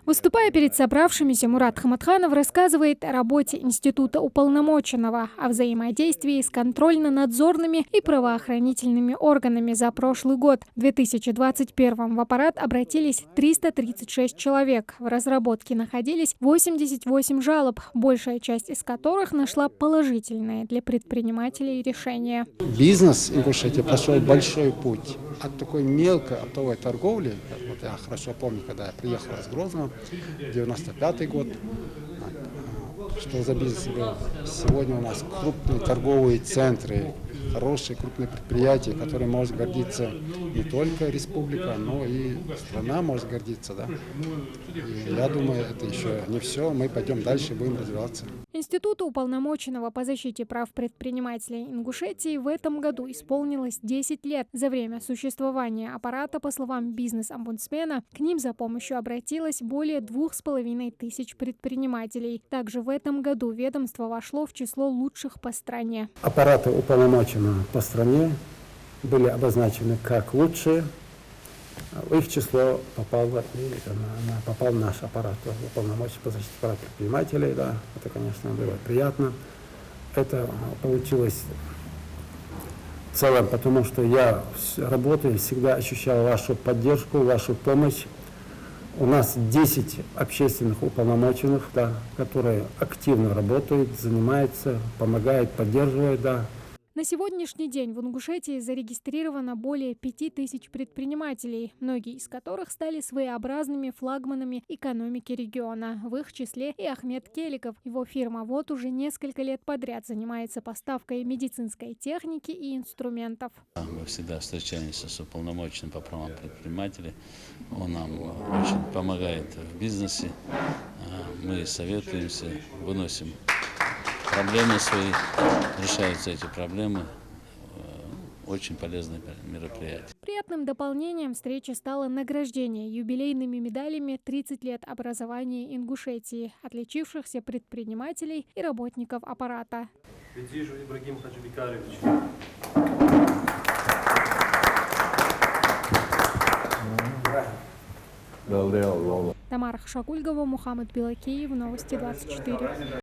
Выступая перед собравшимися, Мурат Хаматханов рассказывает о работе Института уполномоченного, о взаимодействии с контрольно-надзорными и правоохранительными органами за прошлый год. В 2021 в аппарат обратились 336 человек. В разработке находились 88 жалоб, большая часть из которых нашла положительные для предпринимателей решения. Бизнес Ингушетии прошел большой путь от такой мелкой оптовой торговли. Вот я хорошо помню, когда я приехал из Грозного, 95-й год, что за бизнес был. Сегодня у нас крупные торговые центры, хорошие крупные предприятия, которыми может гордиться не только республика, но и страна может гордиться. Да? И я думаю, это еще не все. Мы пойдем дальше, будем развиваться. Институту уполномоченного по защите прав предпринимателей Ингушетии в этом году исполнилось 10 лет. За время существования аппарата, по словам бизнес-омбудсмена, к ним за помощью обратилось более 2500 предпринимателей. Также в этом году ведомство вошло в число лучших по стране. Аппараты уполномоченного по стране были обозначены как лучшие. В их число попал наш аппарат уполномоченного по защите прав предпринимателей. Да. Это, конечно, было приятно. Это получилось в целом, потому что я работаю, всегда ощущал вашу поддержку, вашу помощь. У нас 10 общественных уполномоченных, да, которые активно работают, занимаются, помогают, поддерживают. Да. На сегодняшний день в Ингушетии зарегистрировано более 5000 предпринимателей, многие из которых стали своеобразными флагманами экономики региона. В их числе и Ахмед Келиков. Его фирма вот уже несколько лет подряд занимается поставкой медицинской техники и инструментов. Мы всегда встречаемся с уполномоченным по правам предпринимателей. Он нам очень помогает в бизнесе. Мы советуемся, выносим проблемы свои, решаются эти проблемы. Очень полезное мероприятие. Приятным дополнением встречи стало награждение юбилейными медалями 30 лет образования Ингушетии, отличившихся предпринимателей и работников аппарата. Тамара Хшакульгова, Мухаммад Билакеев, Новости 24.